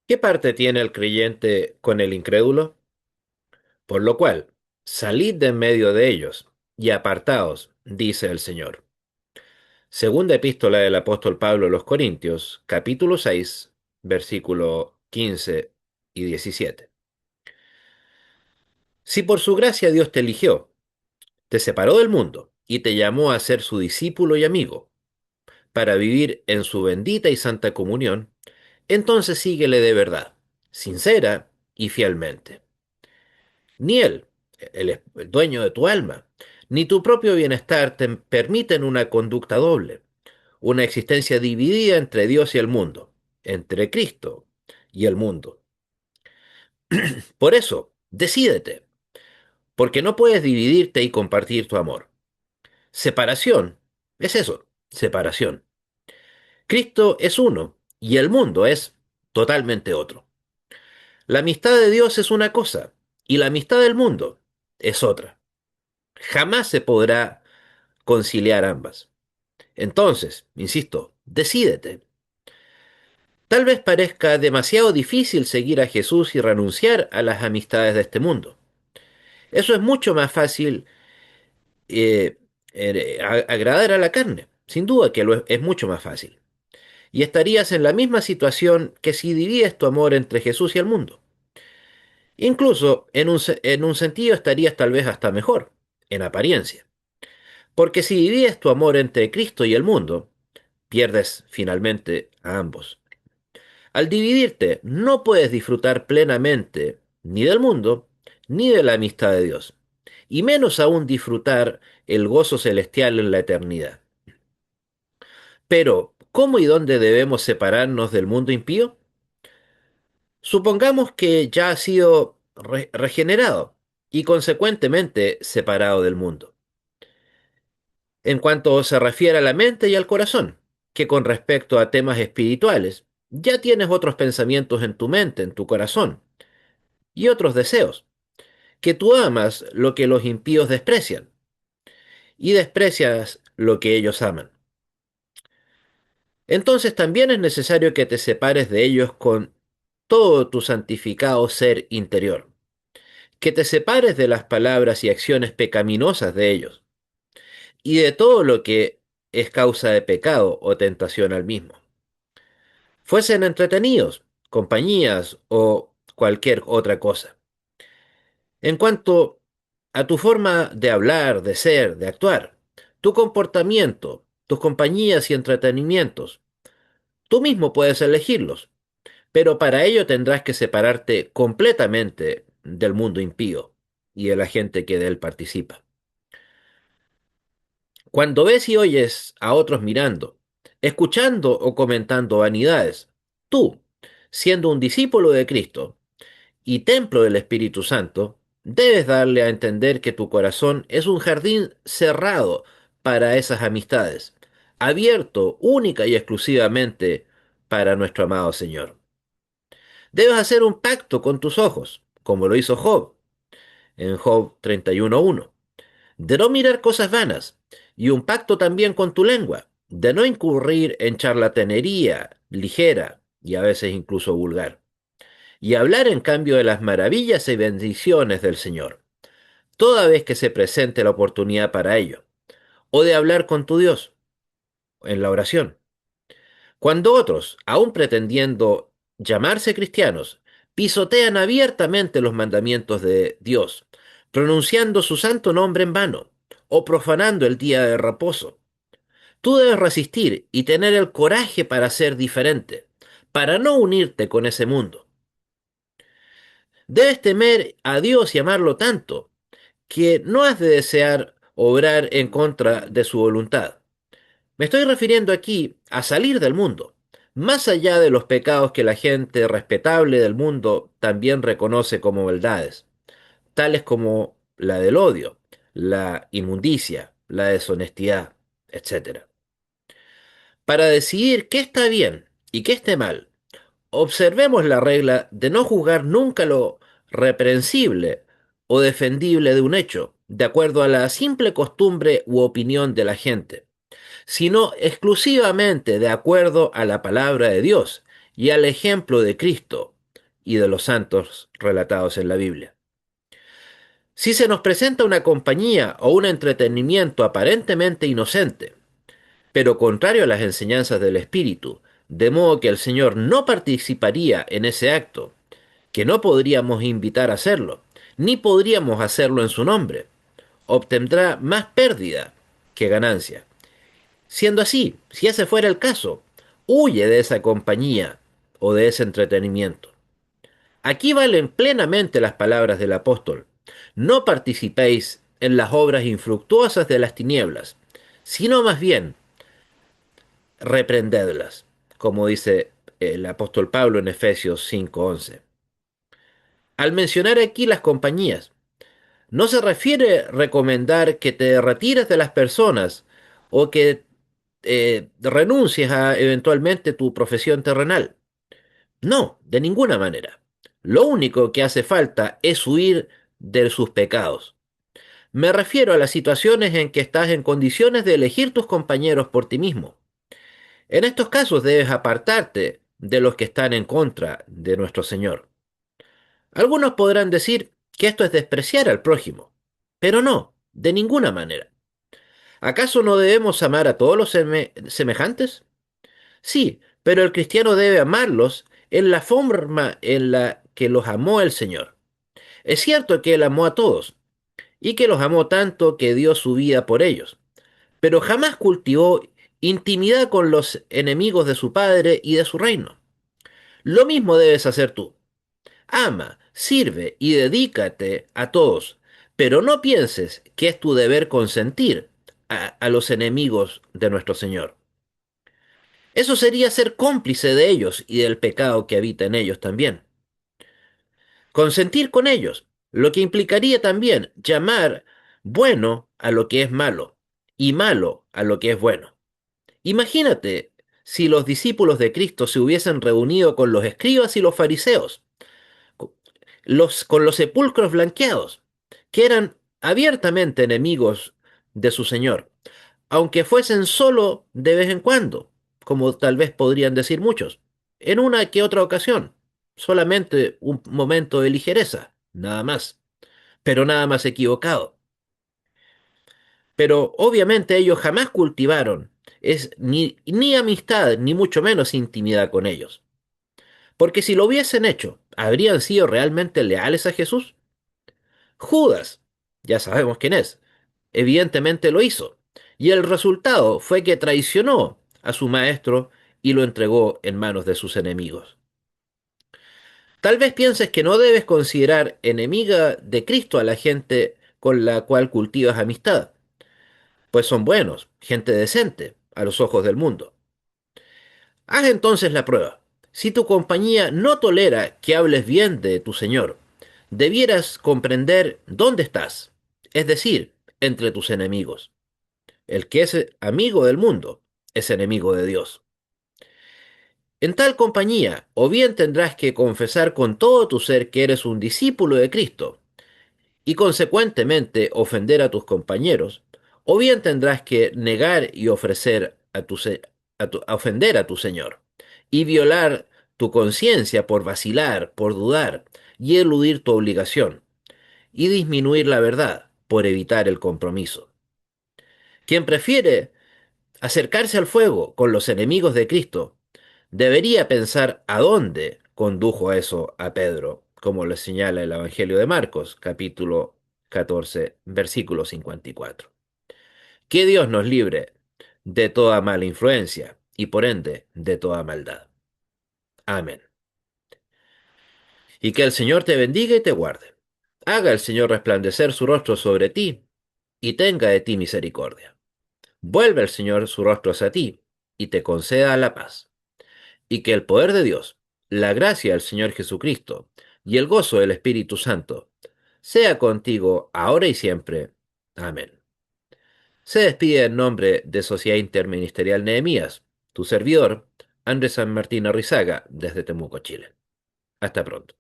¿Qué parte tiene el creyente con el incrédulo? Por lo cual, salid de en medio de ellos y apartaos, dice el Señor. Segunda epístola del apóstol Pablo a los Corintios, capítulo 6, versículo 15 y 17. Si por su gracia Dios te eligió, te separó del mundo y te llamó a ser su discípulo y amigo, para vivir en su bendita y santa comunión, entonces síguele de verdad, sincera y fielmente. Ni él, el dueño de tu alma, ni tu propio bienestar te permiten una conducta doble, una existencia dividida entre Dios y el mundo, entre Cristo y el mundo. Por eso, decídete, porque no puedes dividirte y compartir tu amor. Separación, es eso, separación. Cristo es uno y el mundo es totalmente otro. La amistad de Dios es una cosa y la amistad del mundo es otra. Jamás se podrá conciliar ambas. Entonces, insisto, decídete. Tal vez parezca demasiado difícil seguir a Jesús y renunciar a las amistades de este mundo. Eso es mucho más fácil eh, agradar a la carne. Sin duda que es mucho más fácil. Y estarías en la misma situación que si divides tu amor entre Jesús y el mundo. Incluso en un sentido estarías tal vez hasta mejor, en apariencia. Porque si divides tu amor entre Cristo y el mundo, pierdes finalmente a ambos. Al dividirte, no puedes disfrutar plenamente ni del mundo ni de la amistad de Dios, y menos aún disfrutar el gozo celestial en la eternidad. Pero, ¿cómo y dónde debemos separarnos del mundo impío? Supongamos que ya ha sido regenerado y consecuentemente separado del mundo. En cuanto se refiere a la mente y al corazón, que con respecto a temas espirituales, ya tienes otros pensamientos en tu mente, en tu corazón, y otros deseos, que tú amas lo que los impíos desprecian, y desprecias lo que ellos aman. Entonces también es necesario que te separes de ellos con todo tu santificado ser interior, que te separes de las palabras y acciones pecaminosas de ellos, y de todo lo que es causa de pecado o tentación al mismo. Fuesen entretenidos, compañías o cualquier otra cosa. En cuanto a tu forma de hablar, de ser, de actuar, tu comportamiento, tus compañías y entretenimientos, tú mismo puedes elegirlos, pero para ello tendrás que separarte completamente del mundo impío y de la gente que de él participa. Cuando ves y oyes a otros mirando, escuchando o comentando vanidades, tú, siendo un discípulo de Cristo y templo del Espíritu Santo, debes darle a entender que tu corazón es un jardín cerrado para esas amistades, abierto única y exclusivamente para nuestro amado Señor. Debes hacer un pacto con tus ojos, como lo hizo Job en Job 31:1, de no mirar cosas vanas, y un pacto también con tu lengua, de no incurrir en charlatanería ligera y a veces incluso vulgar, y hablar en cambio de las maravillas y bendiciones del Señor, toda vez que se presente la oportunidad para ello, o de hablar con tu Dios en la oración. Cuando otros, aun pretendiendo llamarse cristianos, pisotean abiertamente los mandamientos de Dios, pronunciando su santo nombre en vano, o profanando el día de reposo, tú debes resistir y tener el coraje para ser diferente, para no unirte con ese mundo. Debes temer a Dios y amarlo tanto, que no has de desear obrar en contra de su voluntad. Me estoy refiriendo aquí a salir del mundo, más allá de los pecados que la gente respetable del mundo también reconoce como maldades, tales como la del odio, la inmundicia, la deshonestidad, etc. Para decidir qué está bien y qué esté mal, observemos la regla de no juzgar nunca lo reprensible o defendible de un hecho, de acuerdo a la simple costumbre u opinión de la gente, sino exclusivamente de acuerdo a la palabra de Dios y al ejemplo de Cristo, y de los santos relatados en la Biblia. Si se nos presenta una compañía o un entretenimiento aparentemente inocente, pero contrario a las enseñanzas del Espíritu, de modo que el Señor no participaría en ese acto, que no podríamos invitar a hacerlo, ni podríamos hacerlo en su nombre, obtendrá más pérdida que ganancia. Siendo así, si ese fuera el caso, huye de esa compañía o de ese entretenimiento. Aquí valen plenamente las palabras del apóstol. No participéis en las obras infructuosas de las tinieblas, sino más bien reprendedlas, como dice el apóstol Pablo en Efesios 5:11. Al mencionar aquí las compañías, no se refiere a recomendar que te retires de las personas o que renuncies a eventualmente tu profesión terrenal. No, de ninguna manera. Lo único que hace falta es huir de sus pecados. Me refiero a las situaciones en que estás en condiciones de elegir tus compañeros por ti mismo. En estos casos debes apartarte de los que están en contra de nuestro Señor. Algunos podrán decir que esto es despreciar al prójimo, pero no, de ninguna manera. ¿Acaso no debemos amar a todos los semejantes? Sí, pero el cristiano debe amarlos en la forma en la que los amó el Señor. Es cierto que Él amó a todos, y que los amó tanto que dio su vida por ellos, pero jamás cultivó intimidad con los enemigos de su Padre y de su reino. Lo mismo debes hacer tú. Ama, sirve y dedícate a todos, pero no pienses que es tu deber consentir a los enemigos de nuestro Señor. Eso sería ser cómplice de ellos y del pecado que habita en ellos también. Consentir con ellos, lo que implicaría también llamar bueno a lo que es malo y malo a lo que es bueno. Imagínate si los discípulos de Cristo se hubiesen reunido con los escribas y los fariseos, con los sepulcros blanqueados, que eran abiertamente enemigos de su Señor, aunque fuesen solo de vez en cuando, como tal vez podrían decir muchos, en una que otra ocasión, solamente un momento de ligereza, nada más, pero nada más equivocado. Pero obviamente ellos jamás cultivaron ni amistad, ni mucho menos intimidad con ellos. Porque si lo hubiesen hecho, ¿habrían sido realmente leales a Jesús? Judas, ya sabemos quién es, evidentemente lo hizo. Y el resultado fue que traicionó a su maestro y lo entregó en manos de sus enemigos. Tal vez pienses que no debes considerar enemiga de Cristo a la gente con la cual cultivas amistad, pues son buenos, gente decente, a los ojos del mundo. Haz entonces la prueba. Si tu compañía no tolera que hables bien de tu Señor, debieras comprender dónde estás, es decir, entre tus enemigos. El que es amigo del mundo es enemigo de Dios. En tal compañía, o bien tendrás que confesar con todo tu ser que eres un discípulo de Cristo, y consecuentemente ofender a tus compañeros, o bien tendrás que negar y ofrecer a ofender a tu Señor, y violar tu conciencia por vacilar, por dudar, y eludir tu obligación, y disminuir la verdad por evitar el compromiso. Quien prefiere acercarse al fuego con los enemigos de Cristo, debería pensar a dónde condujo eso a Pedro, como le señala el Evangelio de Marcos, capítulo 14, versículo 54. Que Dios nos libre de toda mala influencia y por ende de toda maldad. Amén. Y que el Señor te bendiga y te guarde. Haga el Señor resplandecer su rostro sobre ti y tenga de ti misericordia. Vuelve el Señor su rostro hacia ti y te conceda la paz. Y que el poder de Dios, la gracia del Señor Jesucristo y el gozo del Espíritu Santo sea contigo ahora y siempre. Amén. Se despide en nombre de Sociedad Interministerial Nehemías, tu servidor, Andrés San Martín Arrizaga, desde Temuco, Chile. Hasta pronto.